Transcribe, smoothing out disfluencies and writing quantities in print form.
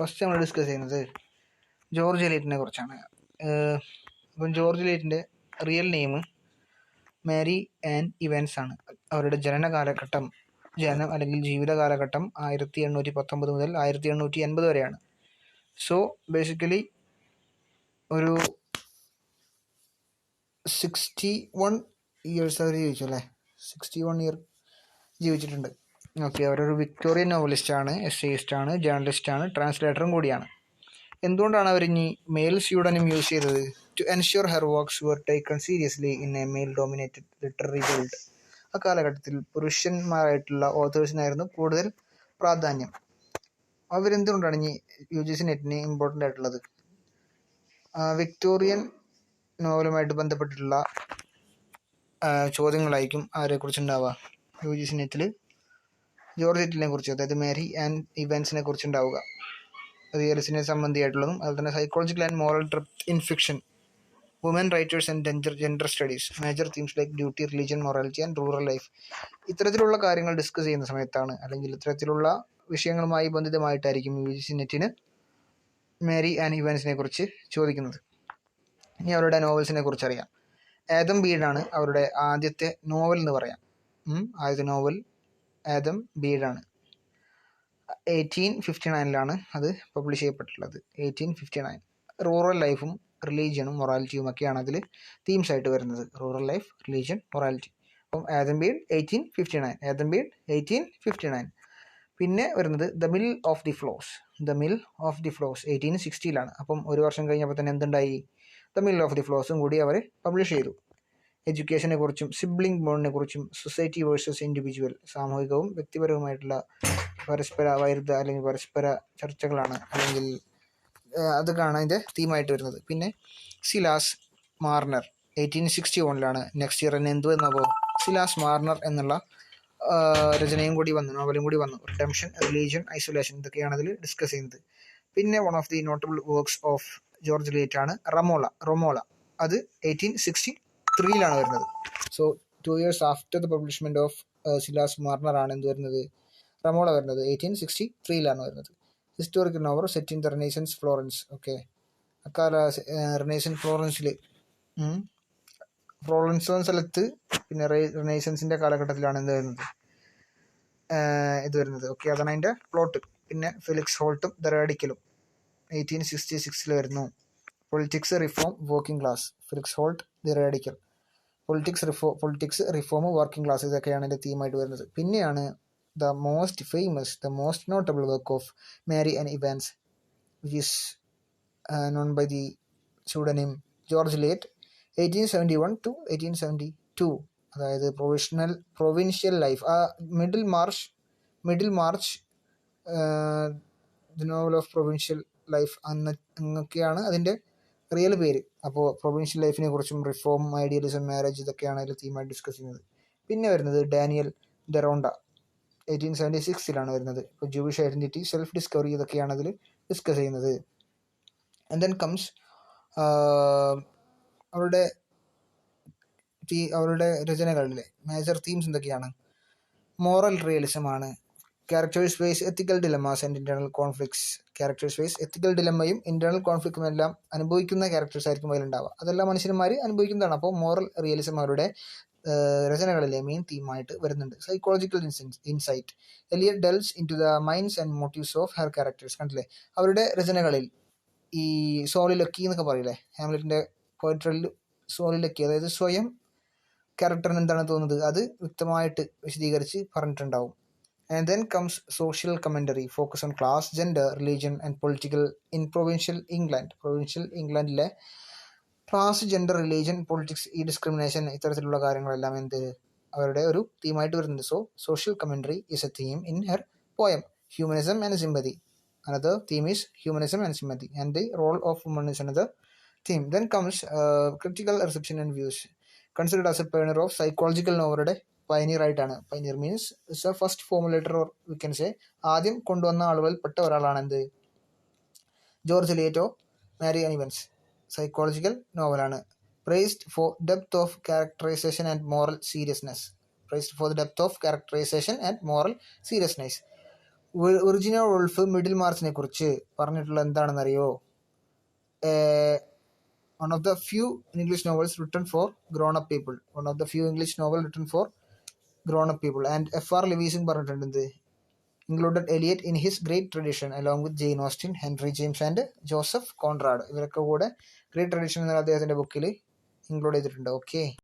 First നമ്മൾ discuss ചെയ്യുന്നത് George എലീറ്റിനെ കുറിച്ചാണ്. അപ്പം ജോർജ് എലീറ്റിൻ്റെ real name Mary Ann Evans ആണ്. അവരുടെ ജനനം അല്ലെങ്കിൽ ജീവിത കാലഘട്ടം 1819 മുതൽ 1880 വരെയാണ്. സോ ബേസിക്കലി ഒരു 61 ഇയേഴ്സ് അവർ ജീവിച്ചു അല്ലേ, 61 ഇയർ ജീവിച്ചിട്ടുണ്ട്. ഓക്കെ, അവരൊരു വിക്ടോറിയൻ നോവലിസ്റ്റാണ്, എസ്സേയിസ്റ്റാണ്, ജേർണലിസ്റ്റാണ്, ട്രാൻസ്ലേറ്ററും കൂടിയാണ്. എന്തുകൊണ്ടാണ് അവർ ഇനി മെയിൽ സ്യൂഡനും യൂസ് ചെയ്തത്? To ensure her works were taken seriously in a male dominated literary world. അക്കാലഘട്ടത്തിൽ പുരുഷന്മാരായിട്ടുള്ള ഓതേഴ്സിനായിരുന്നു കൂടുതൽ പ്രാധാന്യം. അവരെന്തുകൊണ്ടാണ് ഇനി UGC നെറ്റിന് ഇമ്പോർട്ടൻ്റ് ആയിട്ടുള്ളത്? വിക്ടോറിയൻ നോവലുമായിട്ട് ബന്ധപ്പെട്ടിട്ടുള്ള ചോദ്യങ്ങളായിരിക്കും ആരെക്കുറിച്ചുണ്ടാവുക UGC നെറ്റിൽ. ജോർജ് എലീറ്റിനെ കുറിച്ച്, അതായത് മാരി ആൻ ഇവാൻസിനെ കുറിച്ച് ഉണ്ടാവുക. റിയലിസ്റ്റിനെ സംബന്ധിയായിട്ടുള്ളതും അതുപോലെ തന്നെ psychological and moral depth in fiction, woman writers and gender studies, major themes like duty, religion, morality and rural life. ഇത്തരത്തിലുള്ള കാര്യങ്ങൾ ഡിസ്കസ് ചെയ്യുന്ന സമയത്താണ്, അല്ലെങ്കിൽ ഇത്തരത്തിലുള്ള വിഷയങ്ങളുമായി ബന്ധിതമായിട്ടായിരിക്കും UGC നെറ്റിന് മാരി ആൻ ഇവാൻസിനെ കുറിച്ച് ചോദിക്കുന്നത്. ഇനി അവരുടെ നോവൽസിനെ കുറിച്ച് അറിയാം. ആദം ബീഡാണ് അവരുടെ ആദ്യത്തെ നോവൽ എന്ന് പറയാം. ആദ്യത്തെ നോവൽ ആദം ബീഡാണ്. 1859 അത് പബ്ലിഷ് ചെയ്യപ്പെട്ടിട്ടുള്ളത്. 1859. റൂറൽ ലൈഫും റിലീജിയനും മൊറാലിറ്റിയും ഒക്കെയാണ് അതിൽ തീംസ് ആയിട്ട് വരുന്നത്. Rural life, religion, morality. അപ്പം ആദം ബീഡ് 1859. പിന്നെ വരുന്നത് the mill of the floss. 1860. അപ്പം ഒരു വർഷം കഴിഞ്ഞപ്പോൾ തന്നെ എന്തുണ്ടായി? ദ മിൽ ഓഫ് ദി ഫ്ലോസും കൂടി അവർ പബ്ലിഷ് ചെയ്തു. എഡ്യൂക്കേഷനെ കുറിച്ചും സിബ്ലിംഗ് ബോണ്ടിനെ കുറിച്ചും സൊസൈറ്റി വേഴ്സസ് ഇൻഡിവിജ്വൽ, സാമൂഹികവും വ്യക്തിപരവുമായിട്ടുള്ള പരസ്പര വൈരുദ്ധ്യ അല്ലെങ്കിൽ പരസ്പര ചർച്ചകളാണ്, അല്ലെങ്കിൽ അതൊക്കെയാണ് അതിൻ്റെ തീമായിട്ട് വരുന്നത്. പിന്നെ സിലാസ് മാർണർ 1861 നെക്സ്റ്റ് ഇയർ തന്നെ എന്ത് വന്നപ്പോൾ സിലാസ് മാർണർ എന്നുള്ള രചനയും കൂടി വന്നു, നോവലും കൂടി വന്നു. റിഡംഷൻ, റിലീജിയൻ, ഐസൊലേഷൻ, ഇതൊക്കെയാണ് അതിൽ ഡിസ്കസ് ചെയ്യുന്നത്. പിന്നെ one of the notable works of George Eliot ആണ് റൊമോള. അത് 1863 വരുന്നത്. So 2 years after the publishment of Silas Marner ആണ് എന്ത് വരുന്നത്? റമോള വരുന്നത്. 1863 വരുന്നത്. Historical novel set in the Renaissance Florence. Okay, അക്കാല റിനൈസൻസ് ഫ്ലോറൻസ് എന്ന സ്ഥലത്ത് പിന്നെ റിനൈസൻസിന്റെ കാലഘട്ടത്തിലാണ് ഇത് വരുന്നത്. ഓക്കെ, അതാണ് അതിന്റെ പ്ലോട്ട്. പിന്നെ ഫെലിക്സ് ഹോൾട്ടും ദ റാഡിക്കലും 1866 വരുന്നു. Politics, reform, working class. Felix Holt, the radical. Politics, reform, working class, ഇതൊക്കെയാണ് ഇതിന്റെ തീമായിട്ട് വരുന്നത്. പിന്നെയാണ് the most notable work of Mary Ann Evans, which is known by the pseudonym George Eliot, 1871 to 1872. അതായത് provincial life, middle March the novel of provincial life എന്നൊക്കെയാണ് അതിൻ്റെ real പേര്. അപ്പോൾ provincial ലൈഫിനെ കുറിച്ചും റിഫോം, ഐഡിയലിസം, മാരേജ്, ഇതൊക്കെയാണ് അതിൽ തീമായിട്ട് discuss ചെയ്യുന്നത്. പിന്നെ വരുന്നത് ഡാനിയൽ ഡെറോണ്ട 1876 വരുന്നത്. ഇപ്പോൾ ജൂവിഷ് ഐഡന്റിറ്റി, സെൽഫ് ഡിസ്കവറി, ഇതൊക്കെയാണ് അതിൽ ഡിസ്കസ് ചെയ്യുന്നത്. ആൻഡ് ദെൻ കംസ് അവരുടെ രചനകളിലെ മേജർ തീംസ് എന്തൊക്കെയാണ്? മോറൽ റിയലിസം ആണ്. Characters face ethical dilemmas and internal conflicts. Characters face ethical ഡിലമയും ഇന്റേണൽ കോൺഫ്ലിക്റ്റും എല്ലാം അനുഭവിക്കുന്ന ക്യാരക്ടേഴ്സ് ആയിരിക്കും അതിലുണ്ടാവുക. അതെല്ലാം മനുഷ്യന്മാർ അനുഭവിക്കുന്നതാണ്. അപ്പോൾ മോറൽ റിയലിസം അവരുടെ രചനകളിലെ മെയിൻ തീമായിട്ട് വരുന്നുണ്ട്. Psychological insight. Eliot delves into the minds and motives of her characters. കണ്ടില്ലേ, അവരുടെ രചനകളിൽ ഈ സോളിലൊക്കി എന്നൊക്കെ പറയില്ലേ, ഹാംലെറ്റിന്റെ പോയട്രിയിൽ സോളിലൊക്കി, അതായത് സ്വയം ക്യാരക്ടറിന് എന്താണ് തോന്നുന്നത് അത് വ്യക്തമായിട്ട് വിശദീകരിച്ച് പറഞ്ഞിട്ടുണ്ടാവും. And then comes social commentary, focus on class, gender, religion and political in provincial ഇംഗ്ലണ്ടിലെ ക്ലാസ്, ജെൻഡർ, റിലീജിയൻ, പൊളിറ്റിക്സ്, ഈ ഡിസ്ക്രിമിനേഷൻ, ഇത്തരത്തിലുള്ള കാര്യങ്ങളെല്ലാം അവരുടെ ഒരു തീമായിട്ട് വരുന്നുണ്ട്. So social commentary is A theme in her poem. Humanism and sympathy, another theme is humanism and sympathy, and the role of women is another theme. Then comes critical reception and views. Considered as a pioneer of psychological novel, pioneer ആയിട്ടാണ്. Pioneer means is a first formulator, or we can say ആദ്യം കൊണ്ടുവന്ന ആളുകളിൽ പെട്ട ഒരാളാണ് എന്ത്? George എലിയറ്റോ Mary Ann Evans. Psychological നോവലാണ്. Praised for depth of characterization and moral seriousness. Virginia Woolf മിഡിൽ മാർച്ചിനെ കുറിച്ച് പറഞ്ഞിട്ടുള്ള എന്താണെന്നറിയോ? One of the few English novels written for grown up people. One of the few English novel written for grown up people. And F.R. ലെവീസും പറഞ്ഞിട്ടുണ്ട് എന്ത്? Included Eliot in his Great Tradition along with Jane Austen, Henry James and Joseph Conrad. ഇവരൊക്കെ കൂടെ great tradition എന്ന അദ്ദേഹത്തിൻ്റെ ബുക്കിൽ include ചെയ്തിട്ടുണ്ട്. Okay.